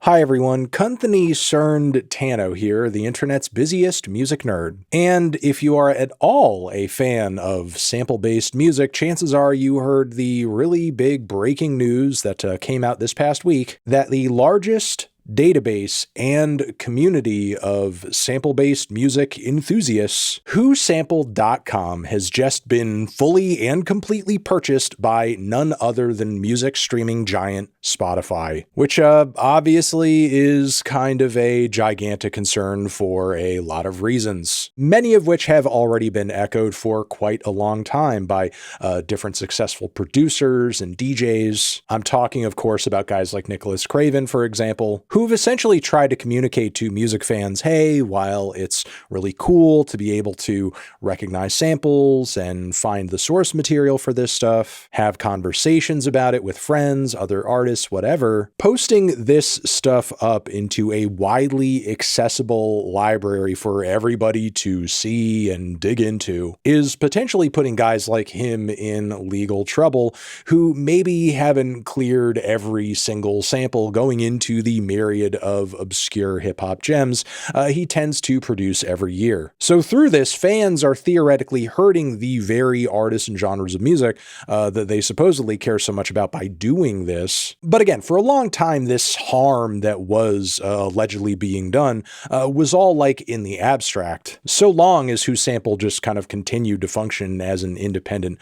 Hi everyone, Kunthany Cerned Tano here, the internet's busiest music nerd. And if you are at all a fan of sample-based music, chances are you heard the really big breaking news that came out this past week that the largest database and community of sample-based music enthusiasts, WhoSampled.com, has just been fully and completely purchased by none other than music streaming giant Spotify, which obviously is kind of a gigantic concern for a lot of reasons, many of which have already been echoed for quite a long time by different successful producers and DJs. I'm talking, of course, about guys like Nicholas Craven, for example, who've essentially tried to communicate to music fans, hey, while it's really cool to be able to recognize samples and find the source material for this stuff, have conversations about it with friends, other artists, whatever, posting this stuff up into a widely accessible library for everybody to see and dig into is potentially putting guys like him in legal trouble who maybe haven't cleared every single sample going into the myriad of obscure hip-hop gems he tends to produce every year. So through this, fans are theoretically hurting the very artists and genres of music that they supposedly care so much about by doing this. But again, for a long time, this harm that was allegedly being done was all like in the abstract, so long as WhoSampled just kind of continued to function as an independent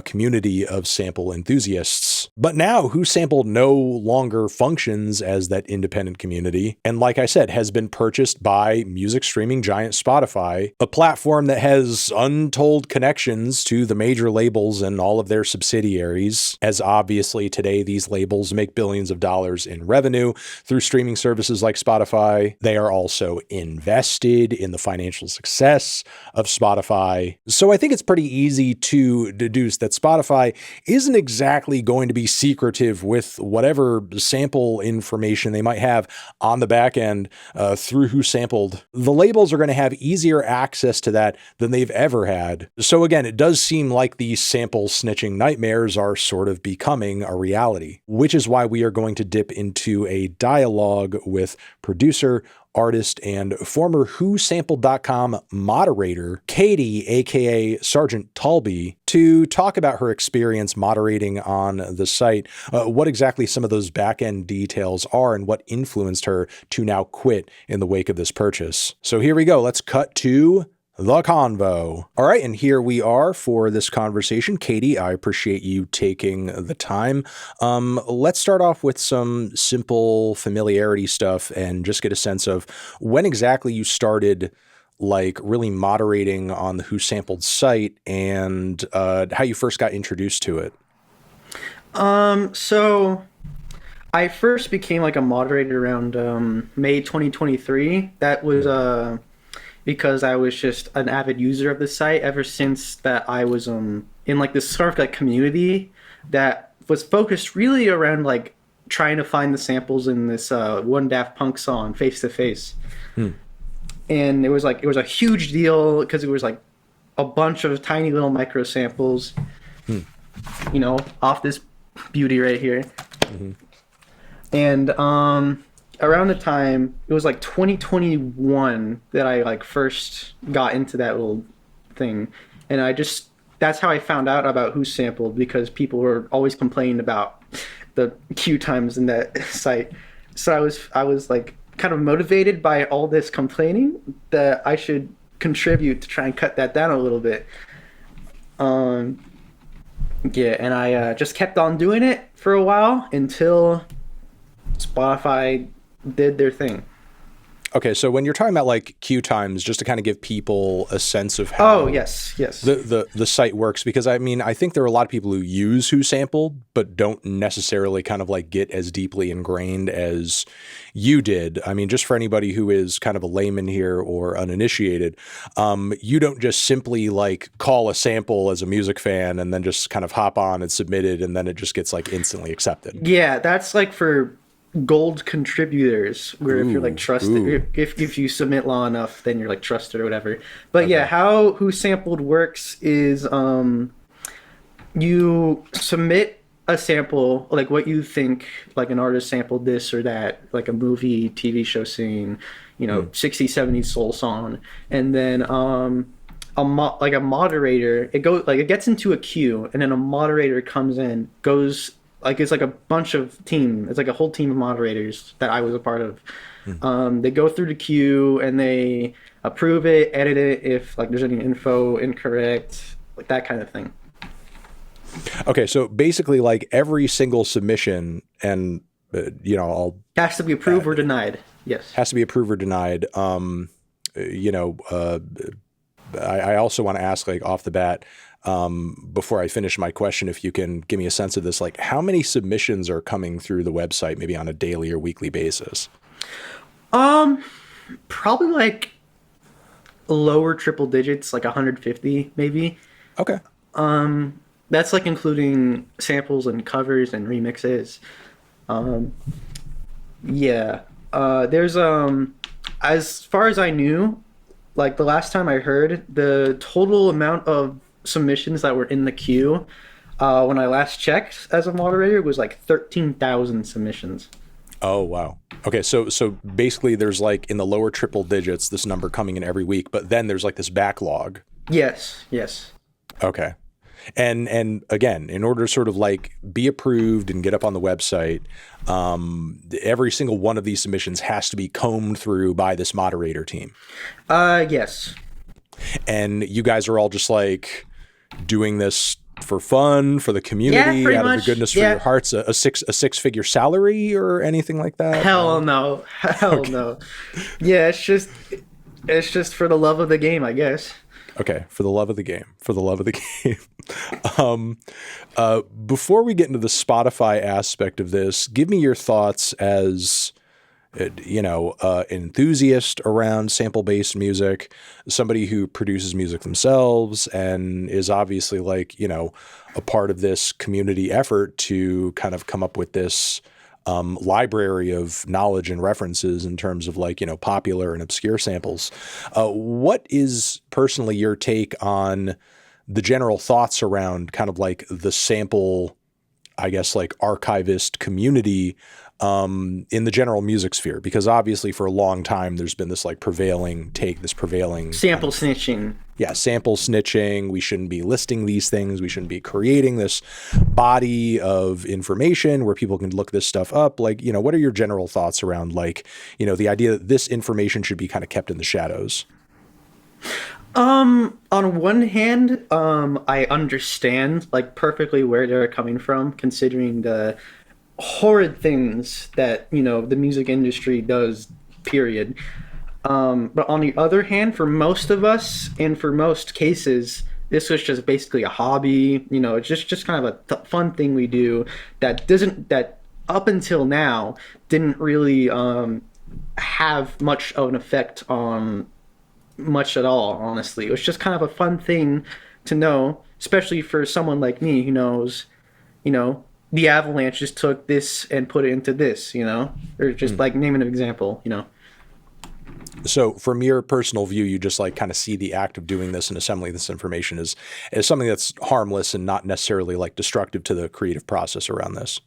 community of sample enthusiasts. But now WhoSampled no longer functions as that independent community, and like I said, has been purchased by music streaming giant Spotify, a platform that has untold connections to the major labels and all of their subsidiaries, as obviously today these labels make billions of dollars in revenue through streaming services like Spotify. They are also invested in the financial success of Spotify. So I think it's pretty easy to deduce that Spotify isn't exactly going to be secretive with whatever sample information they might have on the back end through WhoSampled. The labels are going to have easier access to that than they've ever had. So again, it does seem like these sample snitching nightmares are sort of becoming a reality, which is why we are going to dip into a dialogue with producer, artist, and former WhoSampled.com moderator, Katie, aka Sergeant Talby, to talk about her experience moderating on the site, what exactly some of those back-end details are, and what influenced her to now quit in the wake of this purchase. So here we go. Let's cut to the convo. All right, and here we are for this conversation. Katie, I appreciate you taking the time. Let's start off with some simple familiarity stuff and just get a sense of when exactly you started like really moderating on the WhoSampled site and how you first got introduced to it. So I first became like a moderator around May 2023. That was because I was just an avid user of the site ever since that I was in like this sort of like community that was focused really around like trying to find the samples in this one Daft Punk song, Face to Face. And it was a huge deal because it was like a bunch of tiny little micro samples, you know, off this beauty right here. And around the time, it was like 2021 that I like first got into that little thing. And that's how I found out about WhoSampled, because people were always complaining about the queue times in that site. So I was like kind of motivated by all this complaining that I should contribute to try and cut that down a little bit. Yeah, and I just kept on doing it for a while until Spotify did their thing. Okay, so when you're talking about like queue times, just to kind of give people a sense of how yes. the site works, because I mean, I think there are a lot of people who use WhoSampled, but don't necessarily kind of like get as deeply ingrained as you did. I mean, just for anybody who is kind of a layman here or uninitiated, you don't just simply like call a sample as a music fan and then just kind of hop on and submit it, and then it just gets like instantly accepted. Yeah, that's like for gold contributors, where if you're like trusted, if you submit long enough, then you're like trusted or whatever. But yeah, how WhoSampled works is you submit a sample, like what you think, like an artist sampled this or that, like a movie, TV show scene, Mm. 60s, 70s soul song, and then like a moderator, it gets into a queue, and then a moderator comes in, goes like it's like a bunch of team, it's like a whole team of moderators that I was a part of. Mm. They go through the queue and they approve it, edit it if like there's any info incorrect, like that kind of thing. Okay, so basically, like every single submission, and I'll Has to be approved or denied. Yes. has to be approved or denied. You know, uh, I also want to ask, like off the bat, before I finish my question, if you can give me a sense of this, like how many submissions are coming through the website, maybe on a daily or weekly basis? Um, Probably like lower triple digits, like 150 maybe. Okay. That's like including samples and covers and remixes. Um, yeah. There's as far as I knew, like the last time I heard, the total amount of submissions that were in the queue, when I last checked as a moderator was like 13,000 submissions. Oh, wow. Okay, so basically there's like in the lower triple digits this number coming in every week, but then there's like this backlog. Yes, yes. Okay. And again, in order to sort of like be approved and get up on the website, every single one of these submissions has to be combed through by this moderator team. Yes. And you guys are all just like doing this for fun, for the Yeah, community, pretty out of the much. goodness for your Yeah. hearts, a six figure salary or anything like that? Hell No? no. Hell Okay. no. Yeah, it's just for the love of the game, I guess. Okay, for the love of the game, for the love of the game. um, Before we get into the Spotify aspect of this, give me your thoughts as enthusiast around sample-based music, somebody who produces music themselves and is obviously like, a part of this community effort to kind of come up with this library of knowledge and references in terms of like, popular and obscure samples. What is personally your take on the general thoughts around kind of like the sample, I guess, like archivist community in the general music sphere? Because obviously for a long time, there's been this like this prevailing kind Sample of, snitching. yeah, sample snitching. We shouldn't be listing these things. We shouldn't be creating this body of information where people can look this stuff up. Like, what are your general thoughts around like, the idea that this information should be kind of kept in the shadows? On one hand, I understand like perfectly where they're coming from, considering the horrid things that, the music industry does, period. But on the other hand, for most of us and for most cases, this was just basically a hobby. It's just kind of a fun thing we do that up until now didn't really have much of an effect on much at all, honestly. It was just kind of a fun thing to know, especially for someone like me who knows, the Avalanche just took this and put it into this, or just like name an example. So from your personal view, you just like kind of see the act of doing this and assembling this information as something that's harmless and not necessarily like destructive to the creative process around this.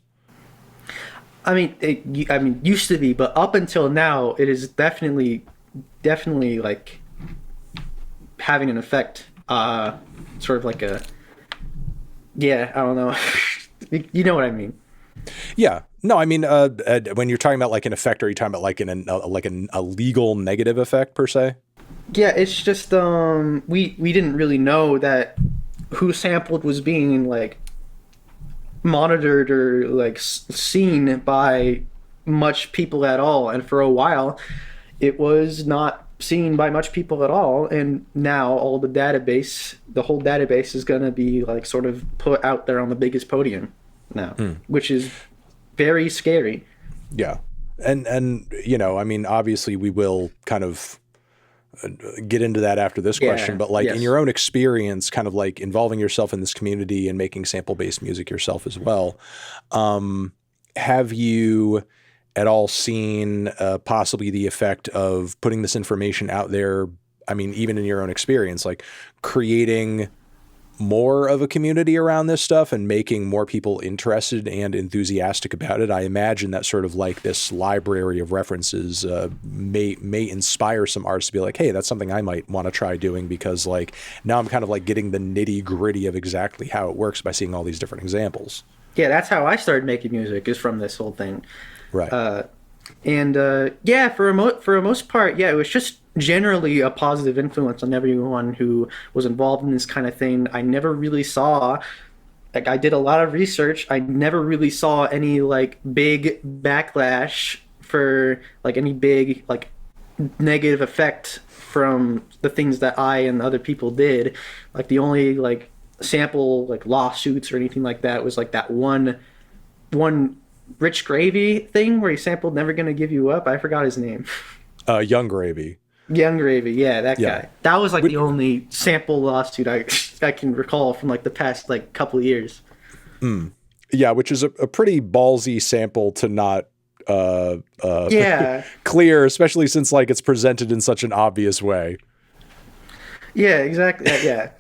Used to be, but up until now, it is definitely like having an effect. Sort of like yeah, I don't know. You know what I mean? Yeah. No, I mean, when you're talking about like an effect, are you talking about like a legal negative effect per se? Yeah, it's just we didn't really know that Who Sampled was being like monitored or like seen by much people at all, and for a while it was not seen by much people at all, and now the whole database is going to be like sort of put out there on the biggest podium now, which is very scary. Yeah. And I mean, obviously we will kind of get into that after this question, Yeah, but like in yes. your own experience, kind of like involving yourself in this community and making sample-based music yourself as well, have you at all seen possibly the effect of putting this information out there? I mean, even in your own experience, like creating more of a community around this stuff and making more people interested and enthusiastic about it, I imagine that sort of like this library of references may inspire some artists to be like, hey, that's something I might want to try doing, because like now I'm kind of like getting the nitty gritty of exactly how it works by seeing all these different examples. Yeah, that's how I started making music, is from this whole thing. Right. Yeah, for a most part, yeah, it was just generally a positive influence on everyone who was involved in this kind of thing. I never really saw, like, I did a lot of research. I never really saw any like big backlash for like any big like negative effect from the things that I and other people did. Like the only like sample like lawsuits or anything like that was like that one Rich Gravy thing where he sampled "Never Gonna Give You Up." I forgot his name. Young Gravy. Young Gravy, yeah, that Yeah. guy. That was like the only sample lawsuit I can recall from like the past like couple of years. Yeah, which is a pretty ballsy sample to not Yeah, clear, especially since like it's presented in such an obvious way. yeah, exactly. Yeah,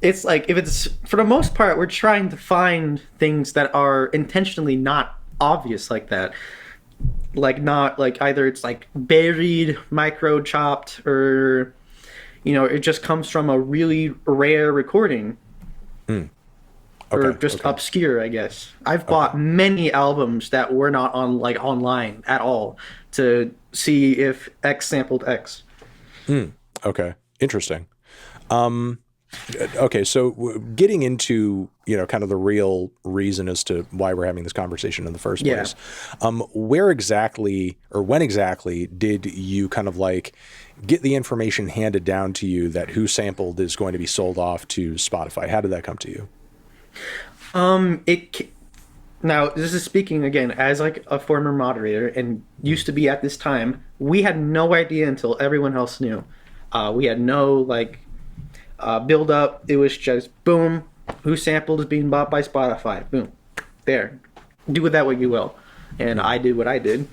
it's like if it's for the most part, we're trying to find things that are intentionally not obvious like that. Like not like either it's like buried, micro chopped, or it just comes from a really rare recording. Or Okay. just Okay. obscure, I guess. I've bought many albums that were not on like online at all to see if X sampled X. Okay. Interesting. Okay, so getting into kind of the real reason as to why we're having this conversation in the first Yeah. place, where exactly or when exactly did you kind of like get the information handed down to you that WhoSampled is going to be sold off to Spotify? How did that come to you? Now this is speaking again as like a former moderator and used to be at this time. We had no idea until everyone else knew. We had no like build up. It was just boom. WhoSampled is being bought by Spotify. Boom, there. Do with that what you will. And I did what I did,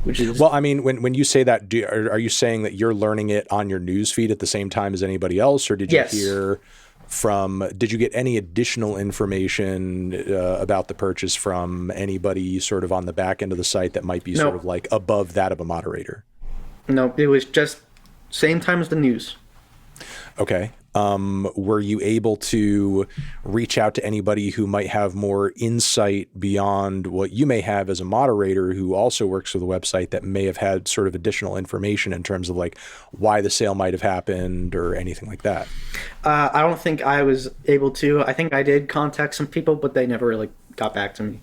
which is Well, I mean, when you say that, are you saying that you're learning it on your news feed at the same time as anybody else, or did you yes. did you get any additional information about the purchase from anybody sort of on the back end of the site that might be sort of like above that of a moderator? No, it was just same time as the news. Okay. Were you able to reach out to anybody who might have more insight beyond what you may have as a moderator who also works for the website that may have had sort of additional information in terms of like why the sale might have happened or anything like that? I don't think I was able to. I think I did contact some people, but they never really got back to me.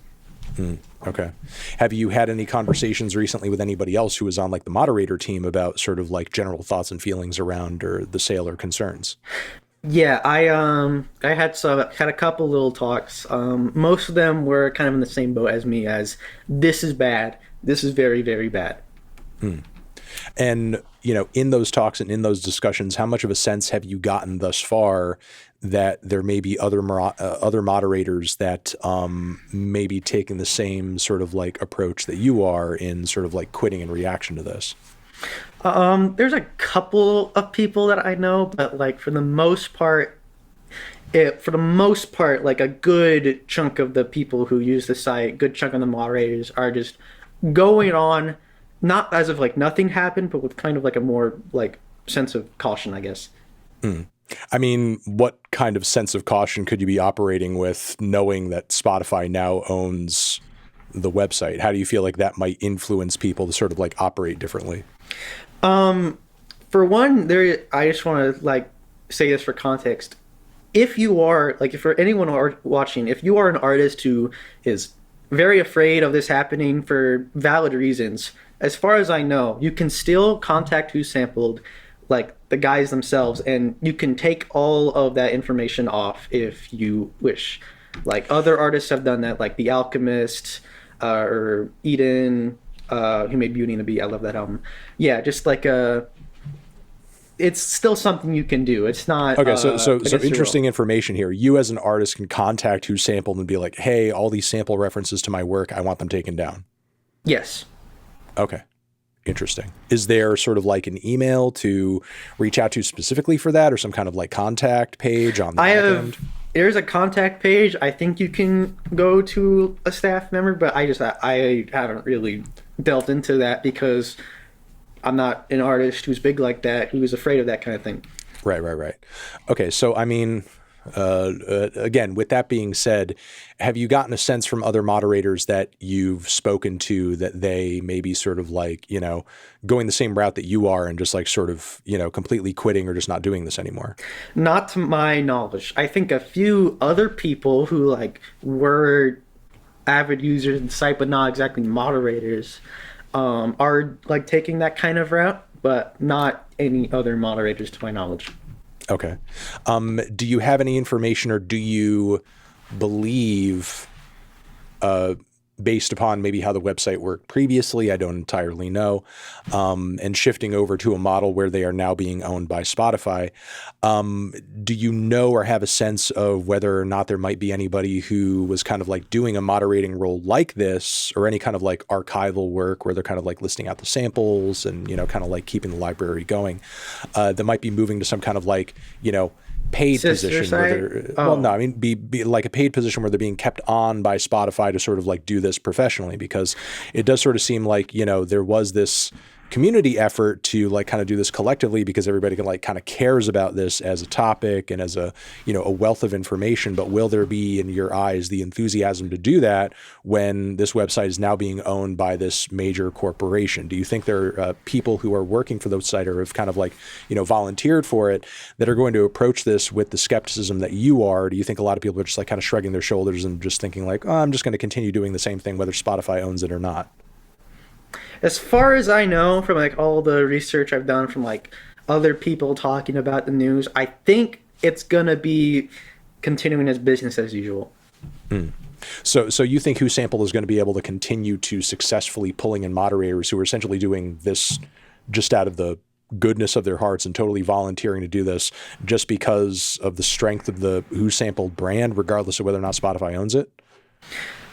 Okay. Have you had any conversations recently with anybody else who was on like the moderator team about sort of like general thoughts and feelings around or the sale or concerns? Yeah, I had a couple little talks. Most of them were kind of in the same boat as me, as this is bad. This is very, very bad. And, in those talks and in those discussions, how much of a sense have you gotten thus far that there may be other moderators that may be taking the same sort of like approach that you are in sort of like quitting in reaction to this? There's a couple of people that I know, but like for the most part, like a good chunk of the people who use the site, good chunk of the moderators are just going on, not as if like nothing happened, but with kind of like a more like sense of caution, I guess. I mean, what kind of sense of caution could you be operating with knowing that Spotify now owns the website? How do you feel like that might influence people to sort of like operate differently? For one, I just want to like say this for context. If you are like, if for anyone watching, if you are an artist who is very afraid of this happening for valid reasons, as far as I know, you can still contact WhoSampled, like the guys themselves, and you can take all of that information off if you wish. Like other artists have done that, like The Alchemist, or Eden, who made Beauty and the Beast. I love that album. Yeah, just like it's still something you can do. It's not Okay, so against your interesting will. information here. You as an artist can contact WhoSampled and be like, "Hey, all these sample references to my work, I want them taken down." Yes. Okay. Interesting. Is there sort of like an email to reach out to specifically for that, or some kind of like contact page on the I back end? have there's a contact page. I think you can go to a staff member, but I haven't really delved into that because I'm not an artist who's big like that, who is afraid of that kind of thing. Right, right, right. Okay, so I mean, again, with that being said, have you gotten a sense from other moderators that you've spoken to that they may be sort of like, going the same route that you are and just like sort of, completely quitting or just not doing this anymore? Not to my knowledge. I think a few other people who like were avid users of the site, but not exactly moderators, are like taking that kind of route, but not any other moderators to my knowledge. Okay. Do you have any information or do you believe, uh, based upon maybe how the website worked previously, I don't entirely know, and shifting over to a model where they are now being owned by Spotify, do you know or have a sense of whether or not there might be anybody who was kind of like doing a moderating role like this, or any kind of like archival work where they're kind of like listing out the samples and, kind of like keeping the library going, that might be moving to some kind of like, paid Sister position where site? they're, well, no, Oh. I mean, be like a paid position where they're being kept on by Spotify to sort of like do this professionally, because it does sort of seem like, there was this community effort to like kind of do this collectively because everybody can like kind of cares about this as a topic and as a, a wealth of information. But will there be, in your eyes, the enthusiasm to do that when this website is now being owned by this major corporation? Do you think there are people who are working for the site or have kind of like, volunteered for it that are going to approach this with the skepticism that you are? Do you think a lot of people are just like kind of shrugging their shoulders and just thinking like, oh, I'm just going to continue doing the same thing whether Spotify owns it or not? As far as I know from like all the research I've done from like other people talking about the news, I think it's gonna be continuing as business as usual. So you think WhoSampled is going to be able to continue to successfully pulling in moderators who are essentially doing this just out of the goodness of their hearts and totally volunteering to do this just because of the strength of the WhoSampled brand, regardless of whether or not Spotify owns it?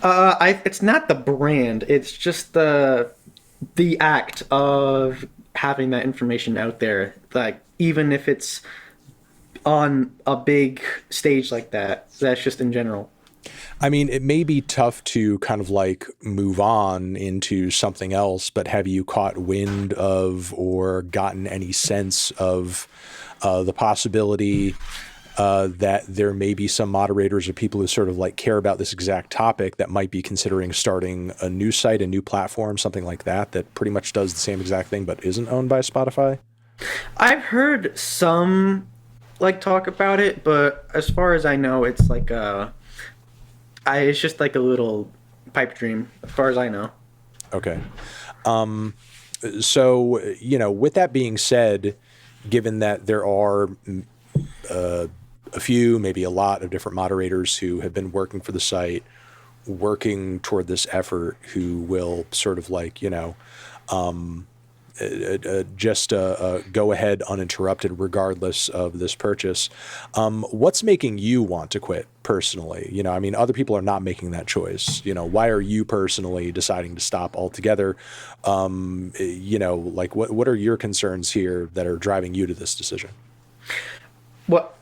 It's not the brand. It's just the act of having that information out there. Like even if it's on a big stage like that, that's just in general. I mean, it may be tough to kind of like move on into something else, but have you caught wind of or gotten any sense of the possibility that there may be some moderators or people who sort of like care about this exact topic that might be considering starting a new site, a new platform, something like that, that pretty much does the same exact thing but isn't owned by Spotify? I've heard some like talk about it, but as far as I know, it's like it's just like a little pipe dream, as far as I know. Okay. So, with that being said, given that there are a few, maybe a lot of different moderators who have been working for the site, working toward this effort, who will sort of like, just go ahead uninterrupted regardless of this purchase. What's making you want to quit personally? I mean, other people are not making that choice. Why are you personally deciding to stop altogether? Like what are your concerns here that are driving you to this decision? What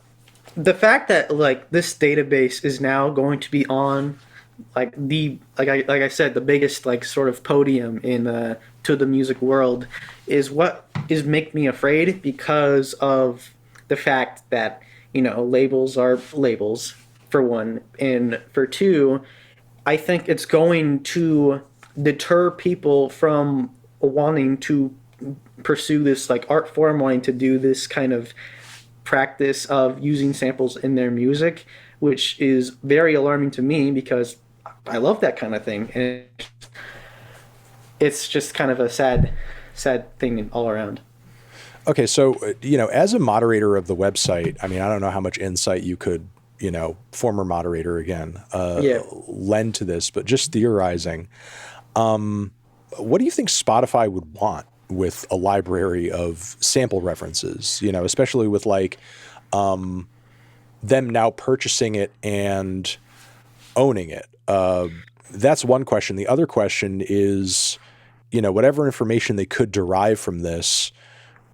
the fact that like this database is now going to be on like I said, the biggest like sort of podium in to the music world is what is make me afraid, because of the fact that labels are labels, for one, and for two, I think it's going to deter people from wanting to pursue this like art form, wanting to do this kind of practice of using samples in their music, which is very alarming to me because I love that kind of thing, and it's just kind of a sad thing all around. Okay, so as a moderator of the website, I mean, I don't know how much insight you could, former moderator again, Yeah. lend to this, but just theorizing, what do you think Spotify would want with a library of sample references? Especially with like them now purchasing it and owning it. That's one question. The other question is, whatever information they could derive from this,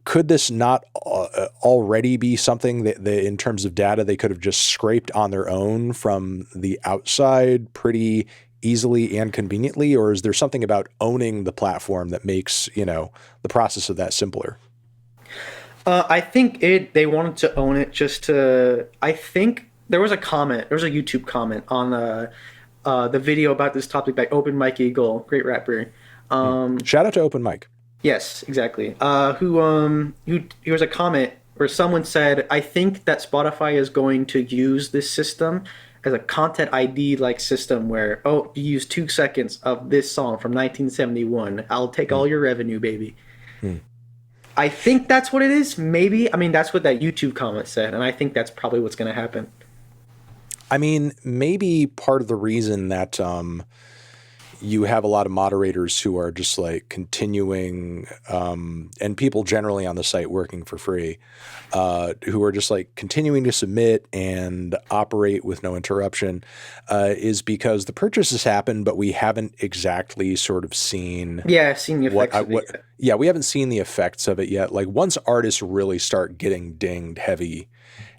could this not already be something that in terms of data, they could have just scraped on their own from the outside pretty easily and conveniently? Or is there something about owning the platform that makes, the process of that simpler? I think they wanted to own it just to. I think there was a comment. There was a YouTube comment on the video about this topic by Open Mike Eagle, great rapper. Shout out to Open Mic. Yes, exactly. Who Here was a comment where someone said, "I think that Spotify is going to use this system as a content ID like system where, oh, you use 2 seconds of this song from 1971. I'll take all your revenue, baby." I think that's what it is. Maybe. I mean, that's what that YouTube comment said, and I think that's probably what's going to happen. I mean, maybe part of the reason that you have a lot of moderators who are just like continuing, and people generally on the site working for free, who are just like continuing to submit and operate with no interruption, is because the purchases happen, but we haven't exactly sort of seen. Yeah, I've seen the effects of it yet. Yeah, we haven't seen the effects of it yet. Like once artists really start getting dinged heavy,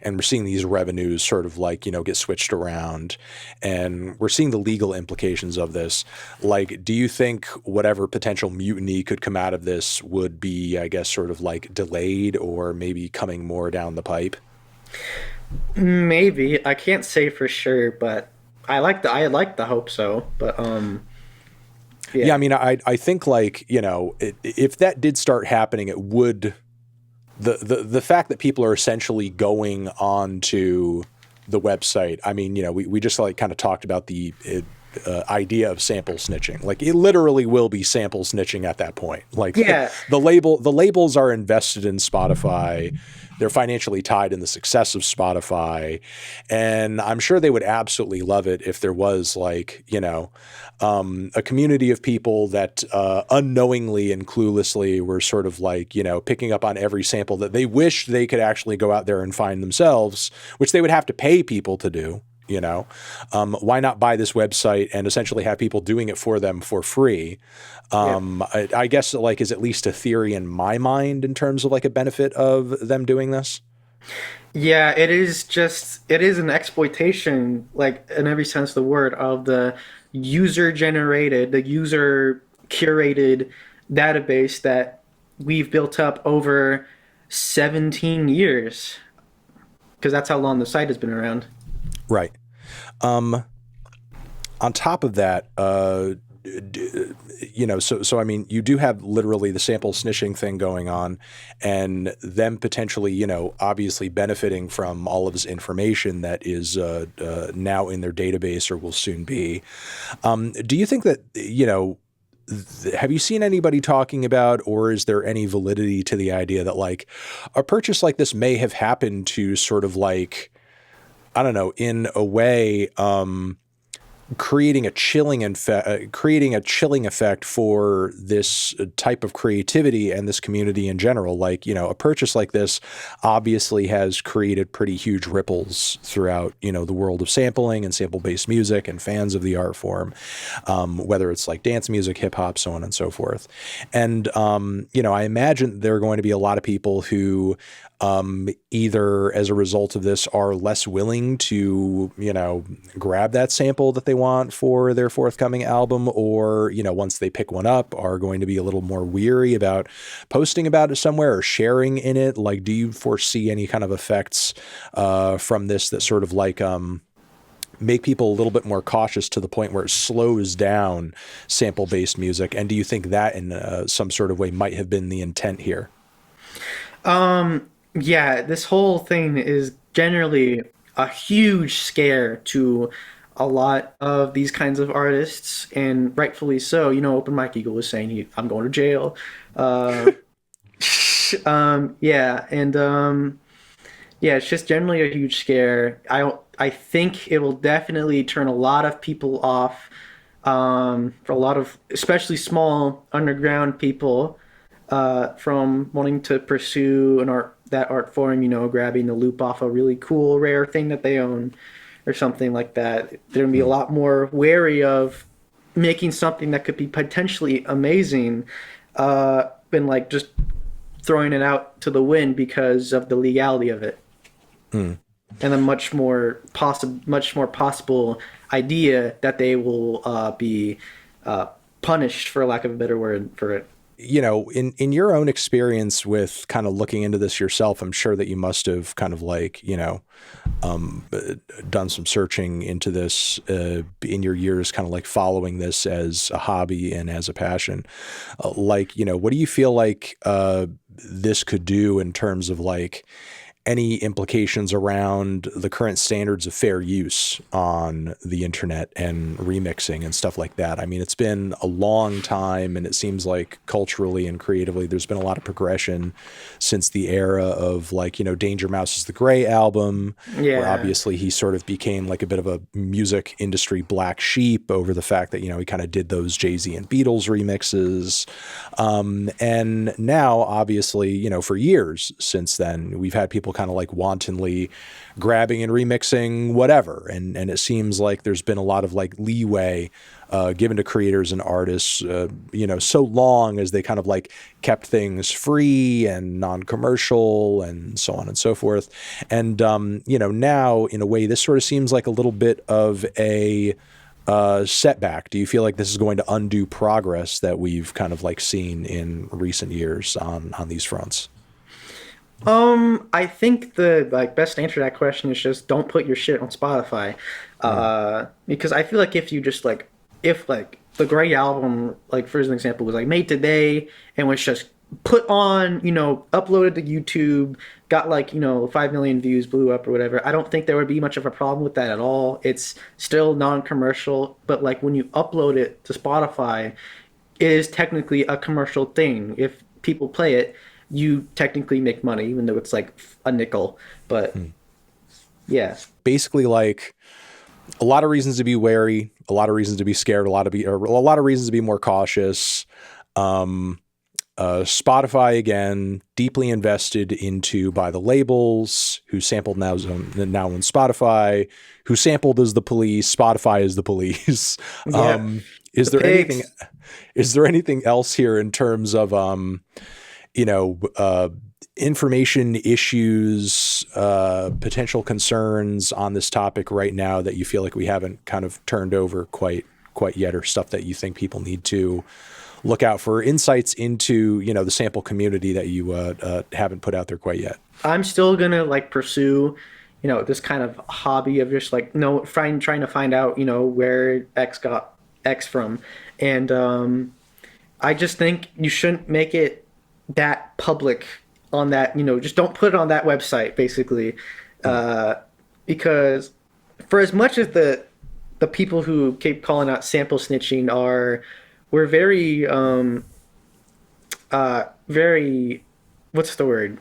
and we're seeing these revenues sort of like, get switched around, and we're seeing the legal implications of this. Like, do you think whatever potential mutiny could come out of this would be, I guess, sort of like delayed or maybe coming more down the pipe? Maybe. I can't say for sure, but I like the hope so. But Yeah, yeah. I mean, I think like, if that did start happening, it would, the fact that people are essentially going on to the website. I mean, we just like kind of talked about the idea of sample snitching. Like it literally will be sample snitching at that point. Like Yeah. the labels are invested in Spotify. They're financially tied in the success of Spotify. And I'm sure they would absolutely love it if there was like, a community of people that unknowingly and cluelessly were sort of like, picking up on every sample that they wish they could actually go out there and find themselves, which they would have to pay people to do. Why not buy this website and essentially have people doing it for them for free? Yeah. I guess like is at least a theory in my mind in terms of like a benefit of them doing this. Yeah, it is an exploitation, like in every sense of the word, of the user generated, the user curated database that we've built up over 17 years, because that's how long the site has been around. Right. On top of that, so I mean, you do have literally the sample snitching thing going on, and them potentially, obviously benefiting from all of this information that is now in their database or will soon be. Do you think that, have you seen anybody talking about, or is there any validity to the idea that like a purchase like this may have happened to sort of like, I don't know, in a way, creating a chilling effect for this type of creativity and this community in general. Like, a purchase like this obviously has created pretty huge ripples throughout, the world of sampling and sample-based music and fans of the art form, whether it's like dance music, hip hop, so on and so forth. And, I imagine there are going to be a lot of people who, either as a result of this are less willing to, grab that sample that they want for their forthcoming album, or, once they pick one up are going to be a little more weary about posting about it somewhere or sharing in it. Like, do you foresee any kind of effects, from this that sort of like, make people a little bit more cautious to the point where it slows down sample-based music? And do you think that in some sort of way might have been the intent here? Yeah, this whole thing is generally a huge scare to a lot of these kinds of artists, and rightfully so. Open Mike Eagle was saying I'm going to jail. Uh, yeah, and yeah, it's just generally a huge scare. I think it will definitely turn a lot of people off, for a lot of especially small underground people, from wanting to pursue that art form, grabbing the loop off a really cool rare thing that they own or something like that. They're gonna be a lot more wary of making something that could be potentially amazing, been like just throwing it out to the wind because of the legality of it, and a much more possible idea that they will be uh, punished, for lack of a better word, for it. You know, in your own experience with kind of looking into this yourself, I'm sure that you must have kind of like, you know, done some searching into this in your years, kind of like following this as a hobby and as a passion. Like, you know, what do you feel like this could do in terms of like any implications around the current standards of fair use on the internet and remixing and stuff like that? I mean, it's been a long time, and it seems like culturally and creatively there's been a lot of progression since the era of, like, you know, Danger Mouse's The Gray album, where Yeah. obviously he sort of became like a bit of a music industry black sheep over the fact that, you know, he kind of did those Jay-Z and Beatles remixes. And now, obviously, you know, for years since then, we've had people kind of like wantonly grabbing and remixing whatever. And it seems like there's been a lot of like leeway given to creators and artists, you know, so long as they kind of like kept things free and non-commercial and so on and so forth. And, you know, now in a way, this sort of seems like a little bit of a setback. Do you feel like this is going to undo progress that we've kind of like seen in recent years on these fronts? I think the like best answer to that question is just don't put your shit on Spotify. Because I feel like if you just like if like the Grey album, like for an example, was like made today and was just put on, you know, uploaded to YouTube, got like, you know, 5 million views, blew up or whatever, I don't think there would be much of a problem with that at all. It's still non-commercial, but like when you upload it to Spotify, it is technically a commercial thing. If people play it, you technically make money, even though it's like a nickel. But yeah, Basically, like, a lot of reasons to be wary, a lot of reasons to be scared, a lot of reasons to be more cautious. Spotify, again, deeply invested into by the labels. WhoSampled now on Spotify. WhoSampled is the police. Spotify is the police. yeah, Is the there pigs. anything? Is there anything else here in terms of you know, information issues, potential concerns on this topic right now that you feel like we haven't kind of turned over quite yet, or stuff that you think people need to look out for, insights into, you know, the sample community that you haven't put out there quite yet? I'm still gonna like pursue, you know, this kind of hobby of just like no trying to find out, you know, where X got X from, and I just think you shouldn't make it that public on that, you know, just don't put it on that website basically, because for as much as the people who keep calling out sample snitching were very very what's the word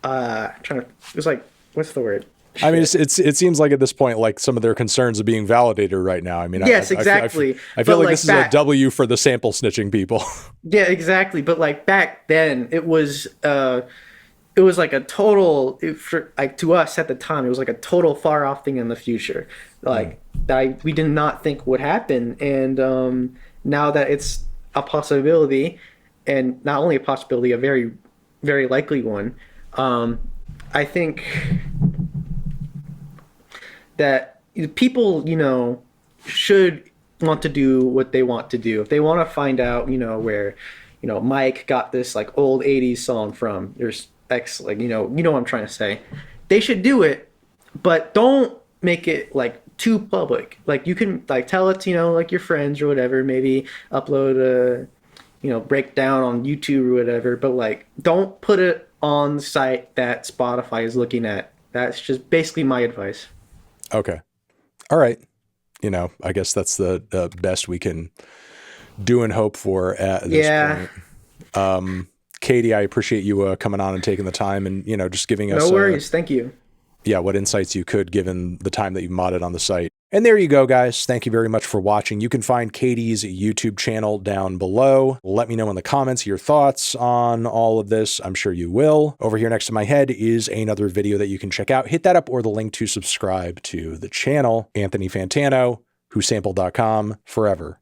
trying to it was like what's the word I mean, Shit. it seems like at this point, like some of their concerns are being validated right now. I mean, Yes, exactly. I feel But like like this is a W for the sample snitching people. yeah, exactly. But like back then, it was like a total for like to us at the time. It was like a total far off thing in the future, like that we did not think would happen. And now that it's a possibility, and not only a possibility, a very very likely one, I think that people, you know, should want to do what they want to do. If they want to find out, you know, where, you know, Mike got this like old 80s song from, there's X, like, you know what I'm trying to say. They should do it, but don't make it like too public. Like you can like tell it to, you know, like your friends or whatever, maybe upload a, you know, breakdown on YouTube or whatever, but like don't put it on the site that Spotify is looking at. That's just basically my advice. Okay. All right. You know, I guess that's the best we can do and hope for at this Yeah. point. Katie, I appreciate you coming on and taking the time and, you know, just giving us, No worries. Thank you. yeah, what insights you could given the time that you modded on the site. And there you go, guys. Thank you very much for watching. You can find Katie's YouTube channel down below. Let me know in the comments your thoughts on all of this. I'm sure you will. Over here next to my head is another video that you can check out. Hit that up or the link to subscribe to the channel. Anthony Fantano, WhoSampled.com, forever.